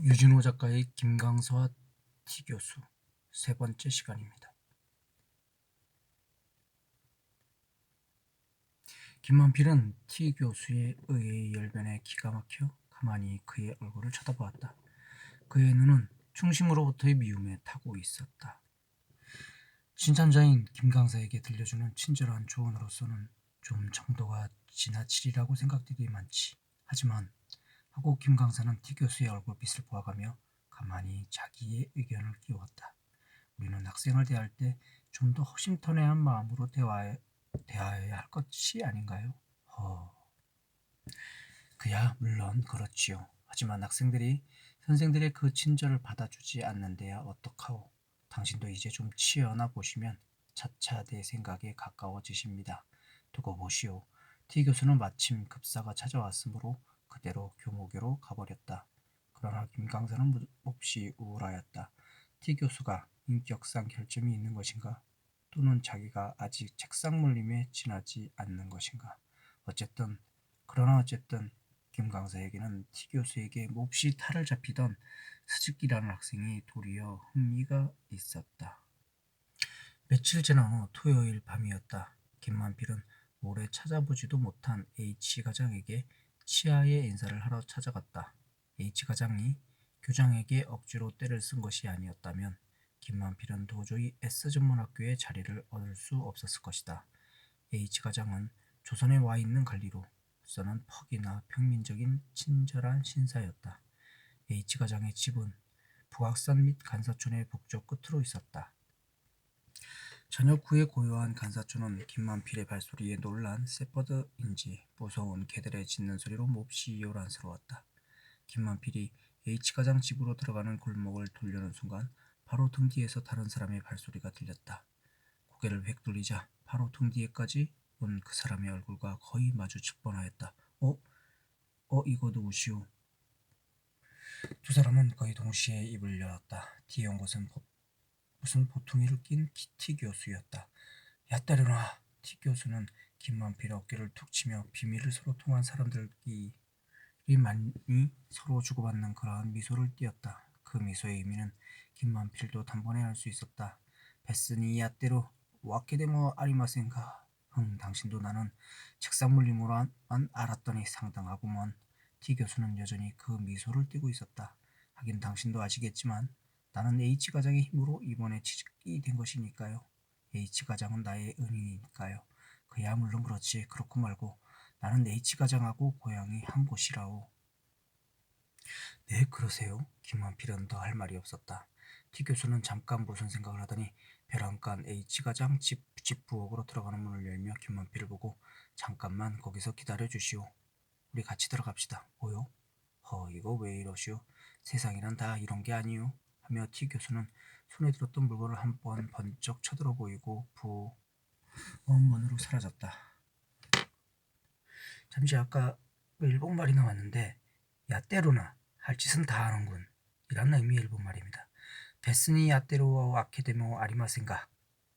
유진호 작가의 김강서와 T 교수 세 번째 시간입니다. 김만필은 T 교수의 의의 열변에 기가 막혀 가만히 그의 얼굴을 쳐다보았다. 그의 눈은 충심으로부터의 미움에 타고 있었다. 신천자인 김강서에게 들려주는 친절한 조언으로서는 좀 정도가 지나치리라고 생각되기 많지. 하지만 하고 김강서는 T 교수의 얼굴빛을 보아가며 가만히 자기의 의견을 끼웠다. 우리는 학생을 대할 때 좀 더 허심탄회한 마음으로 대하여야 할 것이 아닌가요? 그야 물론 그렇지요. 하지만 학생들이 선생들의 그 친절을 받아주지 않는데야 어떡하오. 당신도 이제 좀 치여나 보시면 차차 내 생각에 가까워지십니다. 두고 보시오. T 교수는 마침 급사가 찾아왔으므로 그대로 교무교로 가버렸다. 그러나 김강사는 몹시 우울하였다. T 교수가 인격상 결점이 있는 것인가? 또는 자기가 아직 책상 물림에 지나지 않는 것인가? 그러나 어쨌든 김강사에게는 T 교수에게 몹시 탈을 잡히던 스즈키라는 학생이 도리어 흥미가 있었다. 며칠 지난 후 토요일 밤이었다. 김만필은 오래 찾아보지도 못한 H 과장에게 치아의 인사를 하러 찾아갔다. H 과장이 교장에게 억지로 때를 쓴 것이 아니었다면 김만필은 도저히 S전문학교에 자리를 얻을 수 없었을 것이다. H 과장은 조선에 와 있는 관리로서는 퍽이나 평민적인 친절한 신사였다. H 과장의 집은 북악산 및 간사촌의 북쪽 끝으로 있었다. 저녁 후에 고요한 간사촌은 김만필의 발소리에 놀란 세퍼드인지 무서운 개들의 짖는 소리로 몹시 요란스러웠다. 김만필이 H 과장 집으로 들어가는 골목을 돌려는 순간 바로 등 뒤에서 다른 사람의 발소리가 들렸다. 고개를 획 돌리자 바로 등 뒤에까지 온 그 사람의 얼굴과 거의 마주칠 뻔하였다. 이거 누구시오? 두 사람은 거의 동시에 입을 열었다. 뒤에 온 것은 무슨 보퉁이를 낀 T 교수였다. 야 때려놔. T 교수는 김만필의 어깨를 툭 치며 비밀을 서로 통한 사람들끼리 많이 서로 주고받는 그러한 미소를 띄었다. 그 미소의 의미는 김만필도 단번에 알 수 있었다. 베스니 야떼로 와케데모 아리마센가. 당신도 나는 책상 물림으로만 알았더니 상당하구먼. T 교수는 여전히 그 미소를 띠고 있었다. 하긴 당신도 아시겠지만 나는 H 과장의 힘으로 이번에 취직이 된 것이니까요. H 과장은 나의 은인이니까요. 그야 물론 그렇지. 그렇고 말고 나는 H 과장하고 고향이 한 곳이라오. 네, 그러세요? 김만필은 더 할 말이 없었다. T 교수는 잠깐 무슨 생각을 하더니 벼랑간 H 과장 집 부엌으로 들어가는 문을 열며 김만필을 보고 잠깐만 거기서 기다려 주시오. 우리 같이 들어갑시다. 뭐요? 이거 왜 이러시오? 세상이란 다 이런 게 아니오. 하며 T 교수는 손에 들었던 물건을 한 번 번쩍 쳐들어 보이고 문으로 사라졌다. 잠시 아까 일본말이 나왔는데 야떼루나 할 짓은 다 하는군 이란 의미의 일본말입니다. 데스니 야떼루 아케데모 아리마센가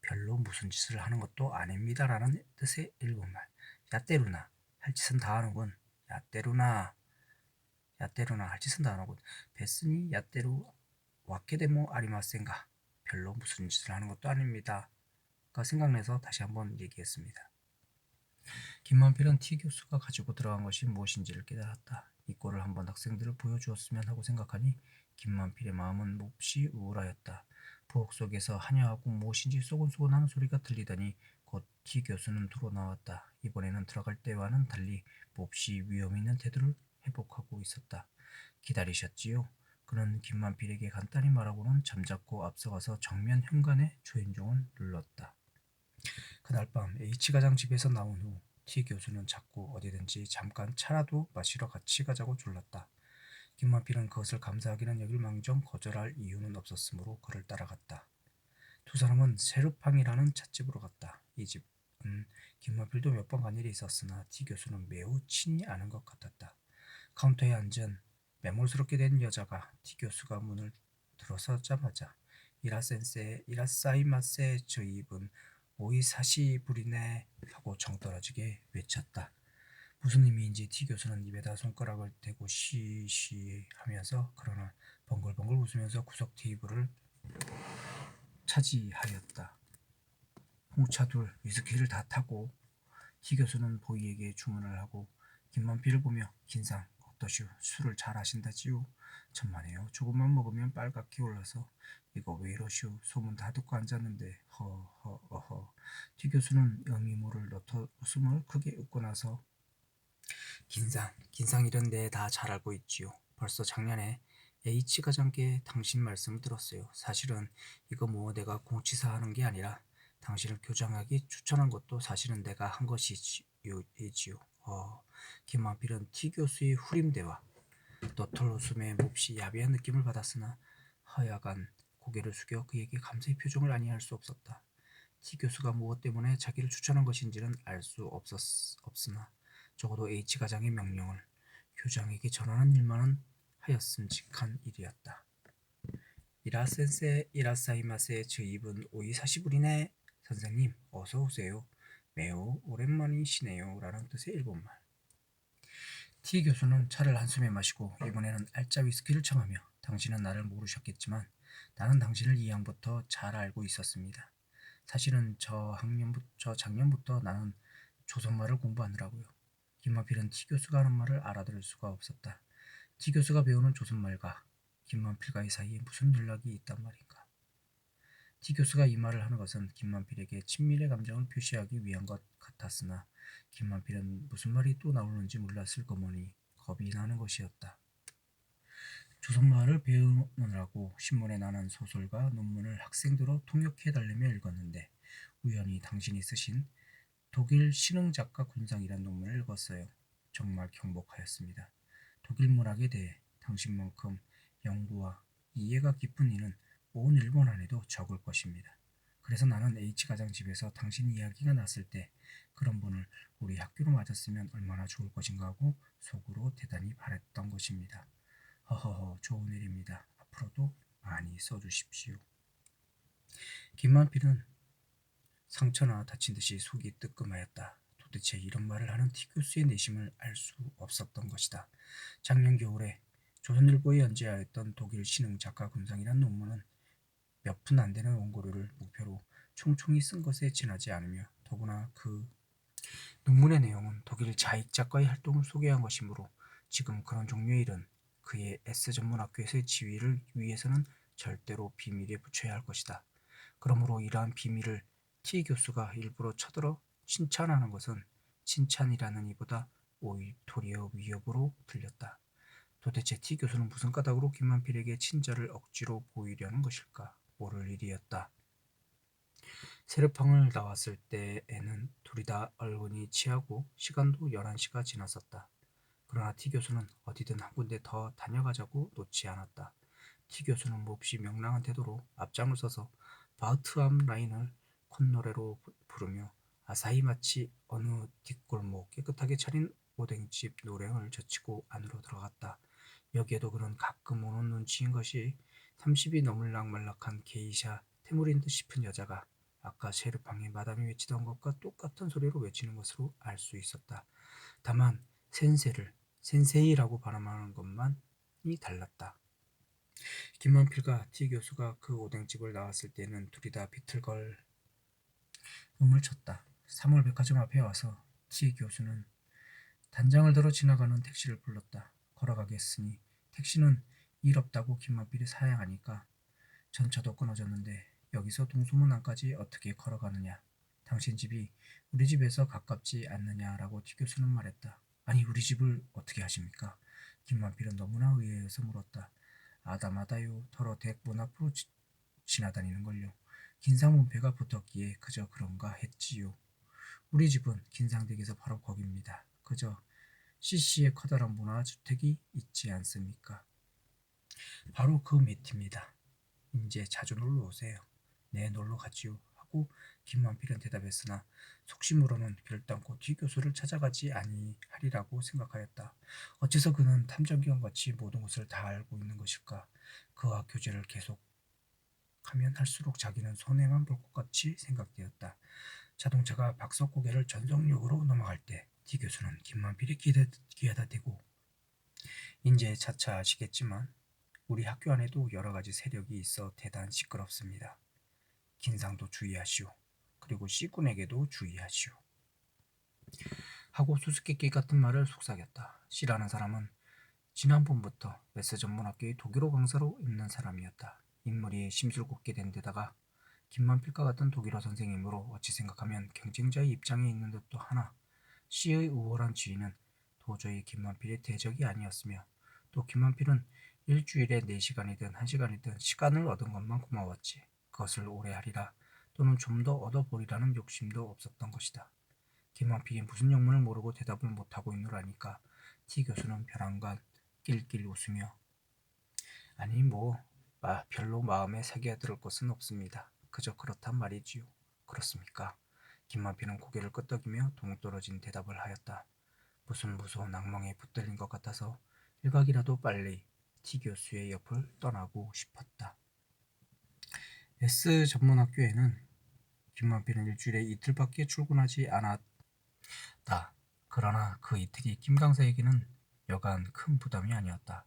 별로 무슨 짓을 하는 것도 아닙니다 라는 뜻의 일본말. 야떼루나 할 짓은 다 하는군. 야떼루나 할 짓은 다 하는군. 베스니 야떼루 와케데모 아리마센가 별로 무슨 짓을 하는 것도 아닙니다 가 생각나서 다시 한번 얘기했습니다. 김만필은 T 교수가 가지고 들어간 것이 무엇인지를 깨달았다. 이 꼴을 한번 학생들을 보여주었으면 하고 생각하니 김만필의 마음은 몹시 우울하였다. 부엌 속에서 하냐하고 무엇인지 소곤소곤하는 소리가 들리더니 곧 T 교수는 들어 나왔다. 이번에는 들어갈 때와는 달리 몹시 위험 있는 태도를 회복하고 있었다. 기다리셨지요? 그는 김만필에게 간단히 말하고는 잠자코 앞서가서 정면 현관의 주인종을 눌렀다. 그날 밤 H 과장 집에서 나온 후 T 교수는 자꾸 어디든지 잠깐 차라도 마시러 같이 가자고 졸랐다. 김만필은 그것을 감사하기는 여길망정 거절할 이유는 없었으므로 그를 따라갔다. 두 사람은 세르팡이라는 찻집으로 갔다. 이 집은 김만필도 몇 번 간 일이 있었으나 T 교수는 매우 친히 아는 것 같았다. 카운터에 앉은 매몰스럽게 된 여자가 T 교수가 문을 들어서자마자 이라사이마세 저희 입은 오이사시 부리네 하고 정떨어지게 외쳤다. 무슨 의미인지 T 교수는 입에다 손가락을 대고 쉬쉬하면서 그러나 벙글벙글 웃으면서 구석 테이블을 차지하였다. 홍차 둘, 위스키를 다 타고 T 교수는 보이에게 주문을 하고 김만필을 보며 긴상 어떠시오? 술을 잘 하신다지요? 천만에요. 조금만 먹으면 빨갛게 올라서 이거 왜 이러시오? 소문 다 듣고 앉았는데 허허. T 교수는 영이 모를 넣어 웃음을 크게 웃고 나서 긴상 이런데 다 잘 알고 있지요. 벌써 작년에 H 과장께 당신 말씀을 들었어요. 사실은 이거 뭐 내가 공치사 하는 게 아니라 당신을 교장하기 추천한 것도 사실은 내가 한 것이지요. 김만필은 T 교수의 후림대와 너털 웃음에 몹시 야비한 느낌을 받았으나 하여간 고개를 숙여 그에게 감사의 표정을 아니할 수 없었다. T 교수가 무엇 때문에 자기를 추천한 것인지는 알 수 없으나 적어도 H 과장의 명령을 교장에게 전하는 일만은 하였음직한 일이었다. 이라센세 이라사이마세 저 입은 오이사시부리네. 선생님 어서 오세요. 매우 오랜만이시네요. 라는 뜻의 일본말. T 교수는 차를 한숨에 마시고 이번에는 알짜 위스키를 청하며 당신은 나를 모르셨겠지만 나는 당신을 이양부터 잘 알고 있었습니다. 사실은 저 작년부터 나는 조선말을 공부하느라고요. 김만필은 T 교수가 하는 말을 알아들을 수가 없었다. T 교수가 배우는 조선말과 김만필과의 사이에 무슨 연락이 있단 말인가. T 교수가 이 말을 하는 것은 김만필에게 친밀의 감정을 표시하기 위한 것 같았으나 김만필은 무슨 말이 또 나오는지 몰랐을 거머니 겁이 나는 것이었다. 조선말을 배우느라고 신문에 나는 소설과 논문을 학생들로 통역해달라며 읽었는데 우연히 당신이 쓰신 독일 신흥작가 군상이란 논문을 읽었어요. 정말 경복하였습니다. 독일 문학에 대해 당신만큼 연구와 이해가 깊은 이는 온 일본 안에도 적을 것입니다. 그래서 나는 H 가장 집에서 당신 이야기가 났을 때 그런 분을 우리 학교로 맞았으면 얼마나 좋을 것인가 하고 속으로 대단히 바랬던 것입니다. 허허허 좋은 일입니다. 앞으로도 많이 써주십시오. 김만필은 상처나 다친 듯이 속이 뜨끔하였다. 도대체 이런 말을 하는 T 교수의 내심을 알 수 없었던 것이다. 작년 겨울에 조선일보에 연재하였던 독일 신흥 작가 군상이란 논문은 몇 푼 안 되는 원고료를 목표로 총총히 쓴 것에 지나지 않으며 더구나 그 논문의 내용은 독일 자익 작가의 활동을 소개한 것이므로 지금 그런 종류의 일은 그의 S 전문 학교에서의 지위를 위해서는 절대로 비밀에 붙여야 할 것이다. 그러므로 이러한 비밀을 T 교수가 일부러 쳐들어 칭찬하는 것은 칭찬이라는 이보다 도리어 위협으로 들렸다. 도대체 T 교수는 무슨 까닭으로 김만필에게 친절을 억지로 보이려는 것일까? 모를 일이었다. 세르팡을 나왔을 때에는 둘이 다 얼굴이 취하고 시간도 11시가 지났었다. 그러나 T 교수는 어디든 한 군데 더 다녀가자고 놓지 않았다. T 교수는 몹시 명랑한 태도로 앞장을 서서 바흐트암 라인을 콧노래로 부르며 아사히 마치 어느 뒷골목 깨끗하게 차린 오뎅집 노랭을 젖히고 안으로 들어갔다. 여기에도 그는 가끔 오는 눈치인 것이 30이 넘을락 말락한 게이샤 태물인 듯 싶은 여자가 아까 셰르팡의 마담이 외치던 것과 똑같은 소리로 외치는 것으로 알 수 있었다. 다만 센세이라고 발음하는 것만이 달랐다. 김만필과 T 교수가 그 오뎅집을 나왔을 때는 둘이 다 비틀걸 음을 쳤다. 3월 백화점 앞에 와서 T 교수는 단장을 들어 지나가는 택시를 불렀다. 걸어가겠으니 택시는 일 없다고 김만필이 사양하니까 전차도 끊어졌는데 여기서 동소문안까지 어떻게 걸어가느냐. 당신 집이 우리 집에서 가깝지 않느냐라고 T 교수는 말했다. 아니 우리 집을 어떻게 아십니까? 김만필은 너무나 의아해서 물었다. 아다마다요. 더러 댁 문 앞으로 지나다니는걸요. 긴상문패가 붙었기에 그저 그런가 했지요. 우리 집은 긴상댁에서 바로 거기입니다. 그저 CC의 커다란 문화주택이 있지 않습니까? 바로 그 밑입니다. 이제 자주 놀러 오세요. 네 놀러 가지요. 하고 김만필은 대답했으나 속심으로는 결단코 T 교수를 찾아가지 아니하리라고 생각하였다. 어째서 그는 탐정기관같이 모든 것을 다 알고 있는 것일까? 그와 교제를 계속하면 할수록 자기는 손해만 볼 것 같이 생각되었다. 자동차가 박석고개를 전속력으로 넘어갈 때 티 교수는 김만필이 귀에다 대고 이제 차차 아시겠지만 우리 학교 안에도 여러 가지 세력이 있어 대단 시끄럽습니다. 긴상도 주의하시오. 그리고 C군에게도 주의하시오. 하고 수수께끼 같은 말을 속삭였다. C라는 사람은 지난번부터 S 전문학교의 독일어 강사로 있는 사람이었다. 인물이 심술궂게 된 데다가 김만필과 같은 독일어 선생님으로 어찌 생각하면 경쟁자의 입장에 있는 듯도 하나 C의 우월한 지위는 도저히 김만필의 대적이 아니었으며 또 김만필은 일주일에 4시간이든 1시간이든 시간을 얻은 것만 고마웠지 그것을 오래 하리라 또는 좀 더 얻어보리라는 욕심도 없었던 것이다. 김만필이 무슨 영문을 모르고 대답을 못하고 있노라니까 T 교수는 벼랑간 낄낄 웃으며 아니 별로 마음에 새겨들 것은 없습니다. 그저 그렇단 말이지요. 그렇습니까? 김만필은 고개를 끄덕이며 동떨어진 대답을 하였다. 무슨 무서운 악몽에 붙들린 것 같아서 일각이라도 빨리 T 교수의 옆을 떠나고 싶었다. S 전문학교에는 김만필은 일주일에 이틀밖에 출근하지 않았다. 그러나 그 이틀이 김 강사에게는 여간 큰 부담이 아니었다.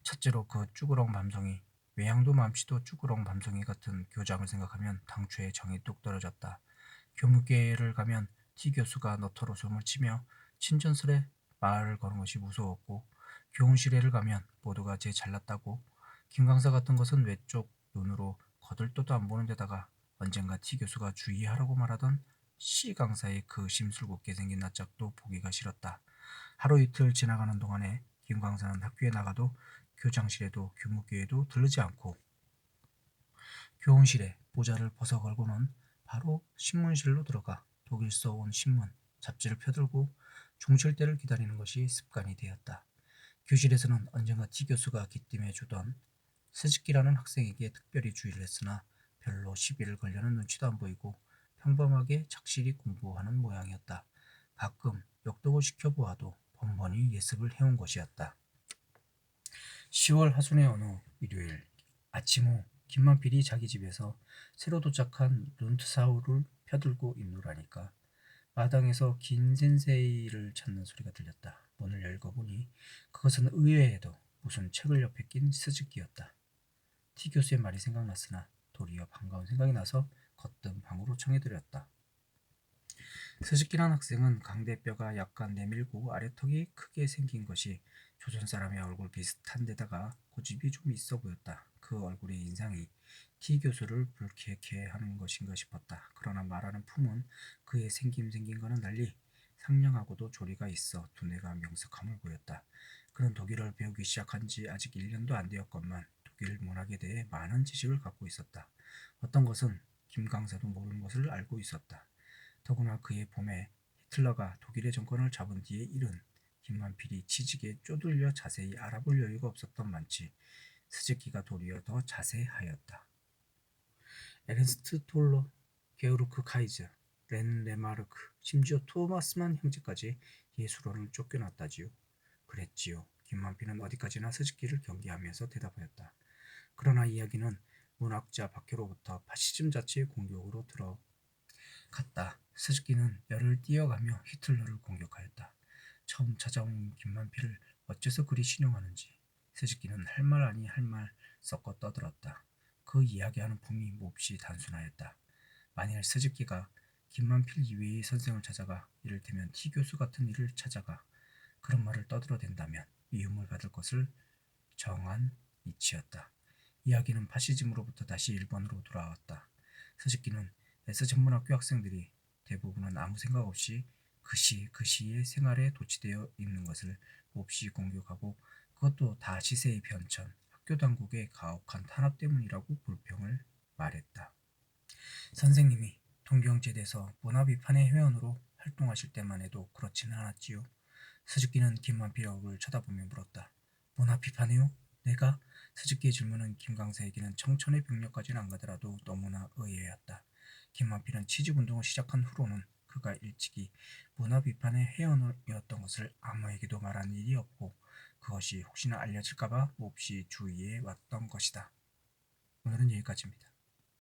첫째로 그 쭈그렁 밤송이 외양도 맘씨도 쭈그렁 밤송이 같은 교장을 생각하면 당초에 정이 뚝 떨어졌다. 교무계를 가면 T 교수가 너털 웃음을 치며 친전설에 말을 거는 것이 무서웠고 교훈실에를 가면 모두가 제 잘났다고 김 강사 같은 것은 외쪽 눈으로 거들떠도 안 보는 데다가 언젠가 T 교수가 주의하라고 말하던 C 강사의 그 심술궂게 생긴 낯짝도 보기가 싫었다. 하루 이틀 지나가는 동안에 김 강사는 학교에 나가도 교장실에도 교무기에도 들르지 않고 교훈실에 모자를 벗어 걸고는 바로 신문실로 들어가 독일서 온 신문, 잡지를 펴들고 종칠 때를 기다리는 것이 습관이 되었다. 교실에서는 언젠가 T 교수가 기띔해 주던 스즈키라는 학생에게 특별히 주의를 했으나 별로 시비를 걸려는 눈치도 안 보이고 평범하게 착실히 공부하는 모양이었다. 가끔 역독을 시켜보아도 번번이 예습을 해온 것이었다. 10월 하순의 어느 일요일 아침 후 김만필이 자기 집에서 새로 도착한 룬트사우를 펴들고 있노라니까 마당에서 긴 센세이를 찾는 소리가 들렸다. 문을 열고 보니 그것은 의외에도 무슨 책을 옆에 낀 스즈키였다. T 교수의 말이 생각났으나 도리어 반가운 생각이 나서 거뜬 방으로 청해들였다. 스즈키란 학생은 강대뼈가 약간 내밀고 아래턱이 크게 생긴 것이 조선 사람의 얼굴 비슷한 데다가 고집이 좀 있어 보였다. 그 얼굴의 인상이 T 교수를 불쾌케 하는 것인가 싶었다. 그러나 말하는 품은 그의 생김과는 달리 상냥하고도 조리가 있어 두뇌가 명석함을 보였다. 그는 독일어를 배우기 시작한 지 아직 1년도 안 되었건만 독일 문학에 대해 많은 지식을 갖고 있었다. 어떤 것은 김 강사도 모르는 것을 알고 있었다. 더구나 그의 봄에 히틀러가 독일의 정권을 잡은 뒤의 일은 김만필이 치직에 쪼들려 자세히 알아볼 여유가 없었던 만치 스즈키가 도리어 더 자세하였다. 에른스트 톨러, 게오르크 카이즈, 렌 레마르크, 심지어 토마스만 형제까지 예술원을 쫓겨났다지요. 그랬지요. 김만필은 어디까지나 스즈키를 경계하면서 대답하였다. 그러나 이야기는 문학자 박혀로부터 파시즘 자체의 공격으로 들어갔다. 스즈키는 열을 띄어가며 히틀러를 공격하였다. 처음 찾아온 김만필을 어째서 그리 신용하는지 스즈키는 할 말 아니 할 말 섞어 떠들었다. 그 이야기하는 품이 몹시 단순하였다. 만일 스즈키가 김만필 이외의 선생을 찾아가 이를테면 T 교수 같은 이를 찾아가 그런 말을 떠들어댄다면 미움을 받을 것을 정한 이치였다. 이야기는 파시즘으로부터 다시 일본으로 돌아왔다. 스즈키는 S 전문학교 학생들이 대부분은 아무 생각 없이 그 시의 생활에 도취되어 있는 것을 몹시 공격하고 그것도 다 시세의 편천, 학교 당국의 가혹한 탄압 때문이라고 불평을 말했다. 선생님이 동경제대에서 문화 비판의 회원으로 활동하실 때만 해도 그렇지는 않았지요. 스즈키는 김만필의 얼굴을 쳐다보며 물었다. 문화 비판해요? 내가? 스즈키의 질문은 김강사에게는 청천의 병력까지는 안 가더라도 너무나 의외였다. 김만필은 취직운동을 시작한 후로는 그가 일찍이 문화 비판의 회원이었던 것을 아무에게도 말한 일이 없고 그것이 혹시나 알려질까봐 몹시 주의해 왔던 것이다. 오늘은 여기까지입니다.